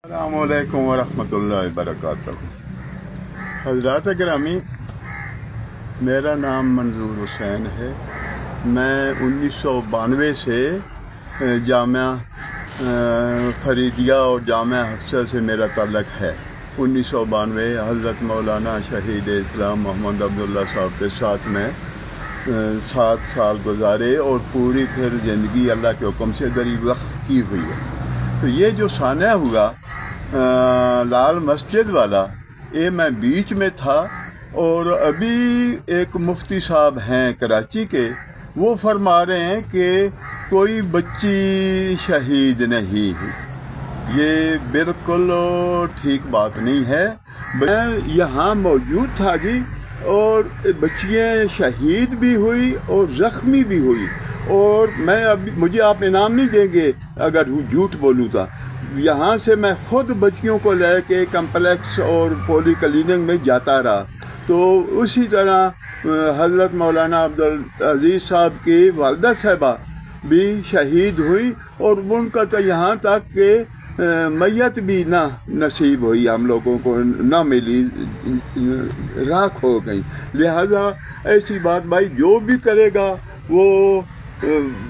अस्सलामुअलैकुम वरहमतुल्लाहि वबरकातुहू। हज़रात गिरामी, मेरा नाम मंजूर हुसैन है। मैं 1992 से जामिया फरीदिया और जामिया हफ्सा से मेरा ताल्लुक़ है। 1992 हज़रत मौलाना शहीद इस्लाम मोहम्मद अब्दुल्ला साहब के साथ में 7 साल गुजारे और पूरी फिर ज़िंदगी अल्लाह के हुक्म से दरी वक्फ की हुई है। तो ये जो साना हुआ लाल मस्जिद वाला, ये मैं बीच में था और अभी एक मुफ्ती साहब हैं कराची के, वो फरमा रहे हैं कि कोई बच्ची शहीद नहीं है। ये बिल्कुल ठीक बात नहीं है। मैं यहाँ मौजूद था जी, और बच्चियाँ शहीद भी हुई और ज़ख्मी भी हुई। और मैं अभी, मुझे आप इनाम नहीं देंगे अगर झूठ बोलूँ था। यहाँ से मैं खुद बच्चियों को लेके कम्प्लेक्स और पोली क्लिनिक में जाता रहा। तो उसी तरह हज़रत मौलाना अब्दुल अजीज़ साहब की वालदा साहिबा भी शहीद हुई और उनका तो यहाँ तक कि मैयत भी ना नसीब हुई, हम लोगों को ना मिली, राख हो गई। लिहाजा ऐसी बात भाई जो भी करेगा वो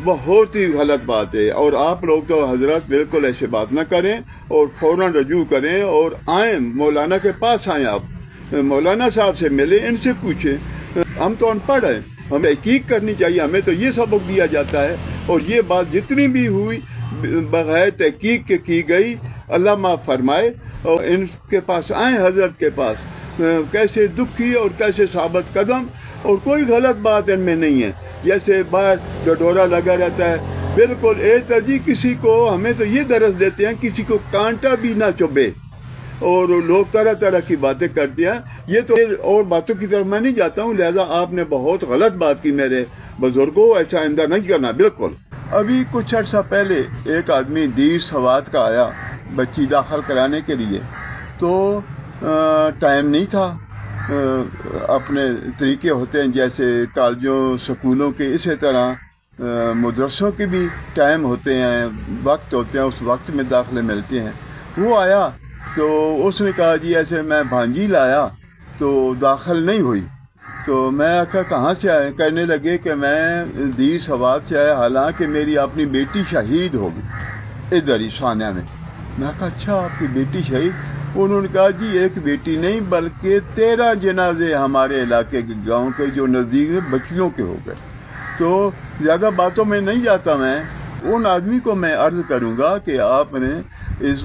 बहुत ही गलत बात है। और आप लोग तो हजरत बिल्कुल ऐसे बात ना करें और फौरन रजू करें और आएँ, मौलाना के पास आएँ, आप मौलाना साहब से मिलें, इनसे पूछें। हम तो अनपढ़ हैं, हमें तहकीक करनी चाहिए, हमें तो ये सबक दिया जाता है। और ये बात जितनी भी हुई बगैर तहकीक के की गई, अल्लाह माफ़ फरमाए। और इनके पास आएँ, हजरत के पास, कैसे दुखी और कैसे साबित कदम, और कोई गलत बात इनमें नहीं है। जैसे बाहर डडोरा लगा रहता है, बिल्कुल जी किसी को, हमें तो ये दरस देते हैं किसी को कांटा भी ना चुभे, और लोग तरह तरह की बातें करते हैं। ये तो और बातों की तरफ मैं नहीं जाता हूँ। लिहाजा आपने बहुत गलत बात की मेरे बुजुर्गों, ऐसा आइंदा नहीं करना बिल्कुल। अभी कुछ अर्सा पहले एक आदमी दीर सवात का आया बच्ची दाखिल कराने के लिए, तो टाइम नहीं था। अपने तरीके होते हैं जैसे कॉलेजों स्कूलों के, इसी तरह मदरसों के भी टाइम होते हैं, वक्त होते हैं, उस वक्त में दाखिले मिलते हैं। वो आया तो उसने कहा जी ऐसे मैं भांजी लाया तो दाखिल नहीं हुई। तो मैं आखा कहाँ से आए? कहने लगे कि मैं दीर सवात से आया, हालांकि मेरी अपनी बेटी शहीद हो गई इधर ही सानिया में। मैं कहा अच्छा आपकी बेटी शहीद? उन्होंने कहा जी एक बेटी नहीं बल्कि 13 जनाजे हमारे इलाके के गांव के जो नज़दीक बच्चियों के हो गए। तो ज़्यादा बातों में नहीं जाता मैं। उन आदमी को मैं अर्ज़ करूँगा कि आपने इस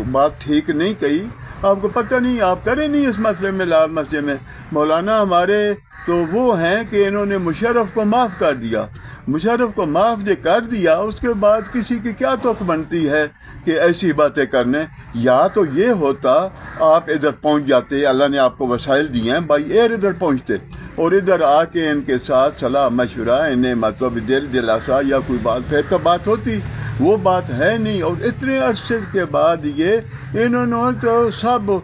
बात ठीक नहीं कही, आपको पता नहीं, आप करें नहीं इस मसले में। लाल मस्जिद में मौलाना हमारे तो वो हैं कि इन्होंने मुशर्रफ को माफ़ कर दिया। मुशर्रफ को माफ़ जो कर दिया, उसके बाद किसी की क्या तोक बनती है कि ऐसी बातें करने। या तो ये होता आप इधर पहुंच जाते, अल्लाह ने आपको वसाइल दिए हैं, बाई एयर इधर पहुंचते और इधर आके इनके साथ सलाह मशवरा, इन्हें मतलब दिलासा या कोई बात, फिर तो बात होती। वो बात है नहीं। और इतने अरसे के बाद ये इन्होंने तो सब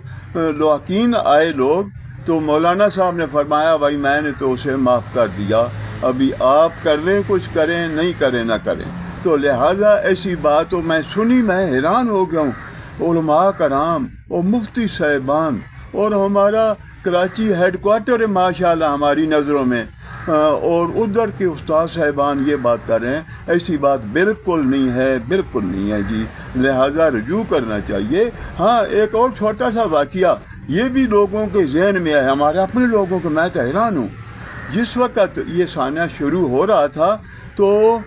लौकीन आए लोग, तो मौलाना साहब ने फरमाया भाई मैंने तो उसे माफ़ कर दिया, अभी आप कर रहे हैं, कुछ करें, नहीं करें ना करें। तो लिहाजा ऐसी बात तो मैं सुनी, मैं हैरान हो गया हूँ। उलमा कराम और मुफ्ती साहिबान और हमारा कराची हेड क्वार्टर है माशाल्लाह हमारी नज़रों में, और उधर के उस्ताद साहिबान ये बात कर रहे हैं, ऐसी बात बिल्कुल नहीं है, बिल्कुल नहीं है जी। लिहाजा रजू करना चाहिए। हाँ, एक और छोटा सा वाक़या ये भी लोगों के जहन में है, हमारे अपने लोगों को। मैं तो हैरान हूँ, जिस वक़्त ये सानिया शुरू हो रहा था तो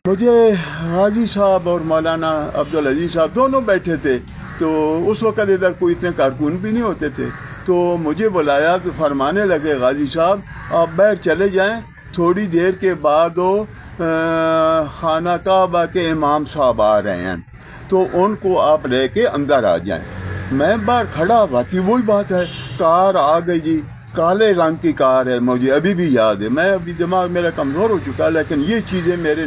मुझे गाजी साहब और मौलाना अब्दुल अजीज़ साहब दोनों बैठे थे। तो उस वक़्त इधर कोई इतने कारकुन भी नहीं होते थे। तो मुझे बुलाया तो फरमाने लगे गाजी साहब आप बाहर चले जाएं, थोड़ी देर के बाद वो खाना काबा के इमाम साहब आ रहे हैं, तो उनको आप लेके अंदर आ जाएं। मैं बाहर खड़ा, बाकी वही बात है, कार आ गई जी, काले रंग की कार है, मुझे अभी भी याद है। मैं अभी दिमाग मेरा कमज़ोर हो चुका है, लेकिन ये चीज़ें मेरे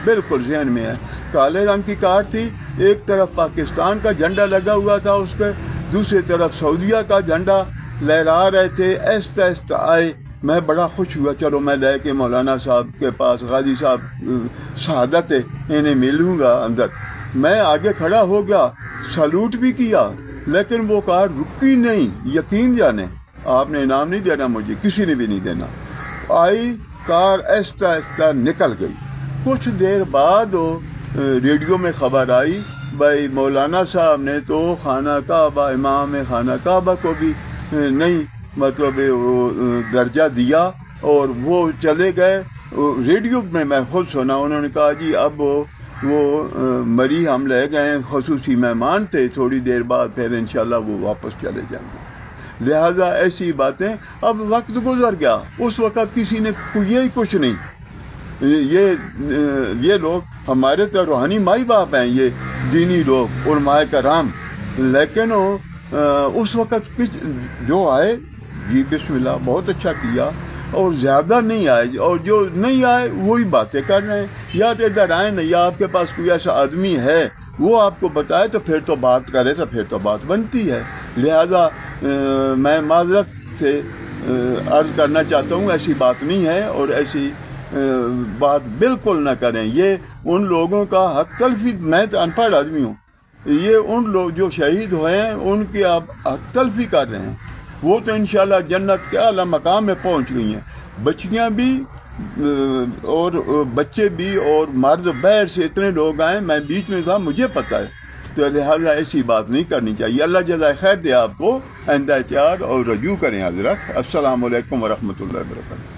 बिल्कुल जहन में है। काले रंग की कार थी, एक तरफ पाकिस्तान का झंडा लगा हुआ था उस पर, दूसरी तरफ सऊदीया का झंडा लहरा रहे थे। ऐसा ऐसा आए, मैं बड़ा खुश हुआ, चलो मैं लेके मौलाना साहब के पास, गाजी साहब शहादत है, इन्हें मिलूँगा अंदर। میں آگے کھڑا ہو گیا، سلوٹ بھی کیا، لیکن وہ کار رکی نہیں. یقین جانے آپ نے انعام نہیں دینا مجھے، کسی نے بھی نہیں دینا. آئی کار آہستہ آہستہ نکل گئی. کچھ دیر بعد ریڈیو میں خبر آئی بھائی مولانا صاحب نے تو خانہ کعبہ، امام خانہ کعبہ کو بھی نہیں مطلب وہ درجہ دیا، اور وہ چلے گئے. ریڈیو میں خود سنا، انہوں نے کہا جی اب وہ مری ہم لے گئے، خصوصی مہمان تھے، تھوڑی دیر بعد پھر انشاءاللہ وہ واپس چلے جائیں گے. لہٰذا ایسی باتیں. اب وقت گزر گیا، اس وقت کسی نے یہ کچھ نہیں. یہ لوگ ہمارے تو روحانی مائی باپ ہیں، یہ دینی لوگ علماء کرام، لیکن اس وقت جو آئے جی بسم اللہ بہت اچھا کیا، اور زیادہ نہیں آئے، اور جو نہیں آئے وہی باتیں کر رہے ہیں. یا تو ادھر آئیں نا، یا آپ کے پاس کوئی ایسا آدمی ہے وہ آپ کو بتائے تو پھر تو بات کرے، تو پھر تو بات بنتی ہے. لہذا میں معذرت سے عرض کرنا چاہتا ہوں ایسی بات نہیں ہے، اور ایسی بات بالکل نہ کریں. یہ ان لوگوں کا حق تلفی، میں تو ان پڑھ آدمی ہوں، یہ ان لوگ جو شہید ہوئے ہیں ان کی آپ حق تلفی کر رہے ہیں. وہ تو انشاءاللہ جنت کے اعلیٰ مقام میں پہنچ گئی ہیں. بچیاں بھی اور بچے بھی اور مرد بہر سے اتنے لوگ آئے، میں بیچ میں تھا، مجھے پتہ ہے. تو لہٰذا ایسی بات نہیں کرنی چاہیے. اللہ جزائے خیر دے آپ کو. آئندہ احتیاط اور رجوع کریں حضرت. السلام علیکم ورحمۃ اللہ وبرکاتہ.